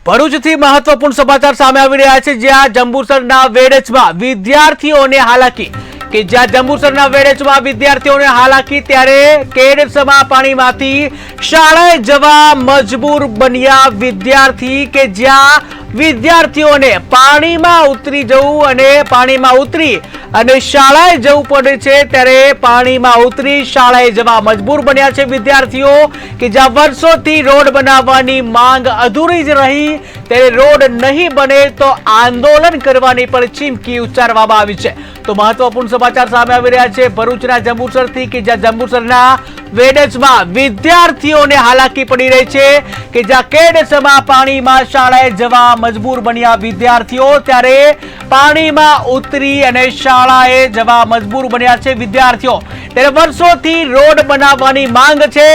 ભરૂચથી મહત્વપૂર્ણ સમાચાર સામે આવી રહ્યા છે, જ્યાં જંબુસરના વેડજમાં વિદ્યાર્થીઓને હાલાકી કે જ્યાં જંબુસરના વેડજમાં વિદ્યાર્થીઓને હાલાકી ત્યારે કેડસમાં પાણીમાંથી શાળાએ જવા મજબૂર બન્યા વિદ્યાર્થી કે જ્યાં વિદ્યાર્થીઓને પાણીમાં ઉતરી જવું અને પાણીમાં ઉતરી અને શાળાએ જવું પડે છે, ત્યારે પાણીમાં ઉતરી શાળાએ જવા મજબૂર બન્યા છે વિદ્યાર્થીઓ કે જ્યાં વર્ષોથી રોડ બનાવવાની માંગ અધૂરી જ રહી, ત્યારે રોડ નહીં બને તો આંદોલન કરવાની પણ ચીમકી ઉચ્ચારવામાં આવી છે। તો મહત્વપૂર્ણ સમાચાર સામે આવી રહ્યા છે ભરૂચના જંબુસરથી કે જ્યાં જંબુસરના વેડજમાં વિદ્યાર્થીઓને હાલાકી પડી રહી છે કે જ્યાં કેડસમાં પાણીમાં શાળાએ જવા મજબૂર બન્યા વિદ્યાર્થીઓ ત્યારે પાણીમાં ઉતરી અને શાળાએ જવા મજબૂર બન્યા છે વિદ્યાર્થીઓ। ત્યારે વર્ષોથી રોડ બનાવવાની માંગ છે,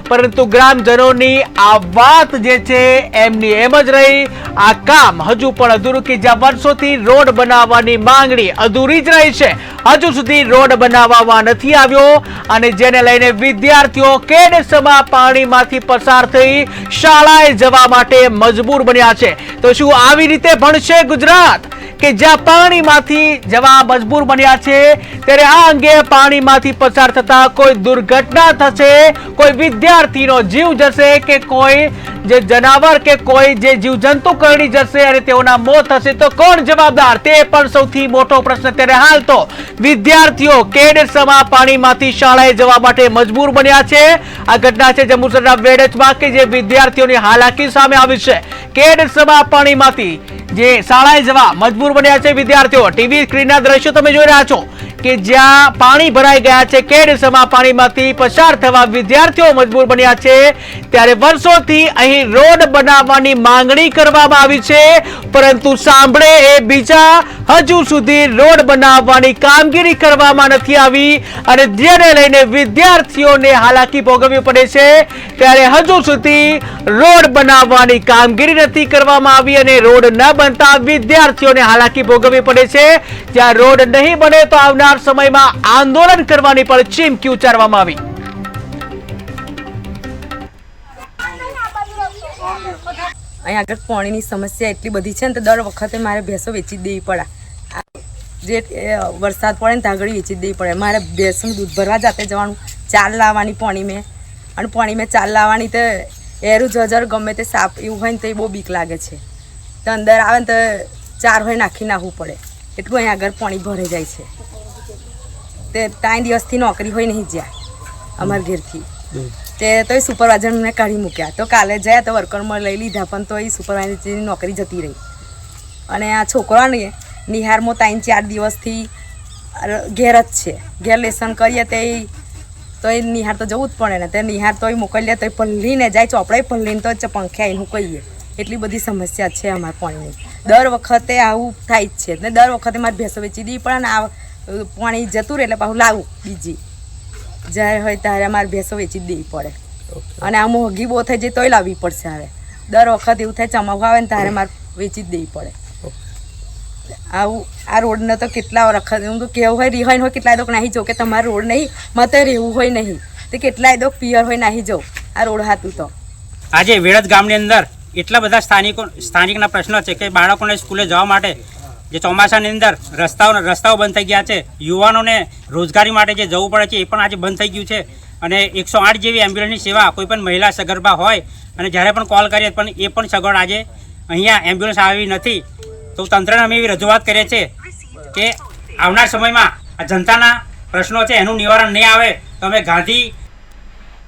પરંતુ ગ્રામજનોની આ વાત જે છે એમની એમ જ રહી, આ કામ હજુ પણ અધૂરું કે જ્યાં વર્ષોથી રોડ બનાવવાની માંગણી અધૂરી જ રહી છે, હજુ સુધી રોડ બનાવવામાં નથી આવ્યો અને જેને લઈને વિદ્યાર્થીઓ કેડસમાં પાણીમાંથી પસાર થઈ શાળાએ જવા માટે મજબૂર બન્યા છે। તો શું આવી રીતે ભણશે ગુજરાત કે જ્યાં પાણીમાંથી જવા મજબૂર બન્યા છે? ત્યારે આ અંગે પાણીમાંથી પસાર થતા કોઈ દુર્ઘટના થશે, કોઈ વિદ્યાર્થીનો જીવ જશે કે કોઈ જે જનાવર કે કોઈ જે જીવજંતુ કરડી જશે અને તેઓના મોત થશે તો કોણ જવાબદાર? તે પણ સૌથી મોટો પ્રશ્ન। ત્યારે હાલ તો વિદ્યાર્થીઓ કેડસમાં પાણીમાંથી શાળાએ જવા માટે મજબૂર બન્યા છે। આ ઘટના છે જંબુસરના વેડજમાં કે જે વિદ્યાર્થીઓની હાલાકી સામે આવી છે। કેડસમાં પાણીમાંથી જે શાળાએ જવા મજબૂર બન્યા છે વિદ્યાર્થીઓ। ટીવી સ્ક્રીનના દ્રશ્યો તમે જોઈ રહ્યા છો કે જ્યાં પાણી ભરાઈ ગયા છે, કેડસમાં પાણીમાંથી પસાર થવા વિદ્યાર્થીઓ મજબૂર બન્યા છે, ત્યારે વર્ષોથી અહીં રોડ બનાવવાની માંગણી કરવામાં આવી છે, પરંતુ સાંભળે એ બીજા, હજુ સુધી રોડ બનાવવાની કામગીરી કરવામાં નથી આવી અને જેને લઈને વિદ્યાર્થીઓને હાલાકી ભોગવવી પડે છે। ત્યારે હજુ સુધી રોડ બનાવવાની કામગીરી નથી કરવામાં આવી અને રોડ ન બનતા વિદ્યાર્થીઓને હાલાકી ભોગવવી પડે છે। જ્યાં રોડ નહીં બને તો આવનાર સમયમાં આંદોલન કરવાની પણ ચીમકી ઉચ્ચારવામાં આવી। અહીં આગળ પાણીની સમસ્યા એટલી બધી છે ને તો દર વખતે મારે ભેંસો વેચી દેવી પડે, જે વરસાદ પડે ને ત્યાં આગળ વેચી દેવી પડે। મારે ભેંસનું દૂધ ભરવા જાતે જવાનું, ચાલ લાવવાની પાણી મેં, અને પાણી મેં ચાલ લાવવાની તો એરું જજર ગમે તે સાપ એવું હોય ને તો એ બહુ બીક લાગે છે, તો અંદર આવે ને તો ચાર હોય નાખી નાખવું પડે, એટલું અહીં આગળ પાણી ભરાઈ જાય છે। તે 3 દિવસથી નોકરી હોય નહીં જ્યાં અમારા ઘેરથી, તે તો એ સુપરવાઇઝરને કાઢી મૂક્યા, તો કાલે જાય તો વર્કરમાં લઈ લીધા પણ તો એ સુપરવાઇઝરની નોકરી જતી રહી। અને આ છોકરાને નિહારમાં 3-4 દિવસથી ઘેર જ છે, ઘેર લેસન કરીએ તો એ નિહાર તો જવું જ પડે ને, તે નિહાર તો એ મોકલીએ તો એ પલ્લીને જાય, ચોપડાએ પલ્લીને તો પંખે આવીને કહીએ, એટલી બધી સમસ્યા છે અમારા પાણીની। દર વખતે આવું થાય જ છે ને દર વખતે મારે ભેંસો વેચી દેવી પડે ને આ પાણી જતું રહે એટલે પાછું લાવું બીજી, જ્યારે હોય ત્યારે અમારે ભેંસો વેચી દેવી પડે અને આ મોંઘી બહુ થઈ જાય તોય લાવવી પડશે। હવે દર વખત એવું થાય ચમાવું આવે ને ત્યારે મારે વેચી જ દેવી પડે। આવું આ રોડને તો કેટલા વખત હું તો કેવું હોય રિહાઈન હોય કેટલાય દોક નાહી જાઉં કે તમારે રોડ નહીં મતે રહેવું હોય નહીં તો કેટલાય દોક પિયર હોય નાહી જાઉં આ રોડ હાથું તો। આજે વેડજ ગામની અંદર એટલા બધા સ્થાનિકના પ્રશ્નો છે કે બાળકોને સ્કૂલે જવા માટે જે ચોમાસાની અંદર રસ્તાઓ બંધ થઈ ગયા છે, યુવાનોને રોજગારી માટે જે જવું પડે છે એ પણ આજે બંધ થઈ ગયું છે અને 108 જેવી એમ્બ્યુલન્સની સેવા કોઈ પણ મહિલા સગર્ભા હોય અને જ્યારે પણ કોલ કરીએ પણ એ પણ સગવડ આજે અહીંયા એમ્બ્યુલન્સ આવી નથી। તો તંત્રને અમે એવી રજૂઆત કરીએ છીએ કે આવનાર સમયમાં આ જનતાના પ્રશ્નો છે એનું નિવારણ નહીં આવે તો અમે ગાંધી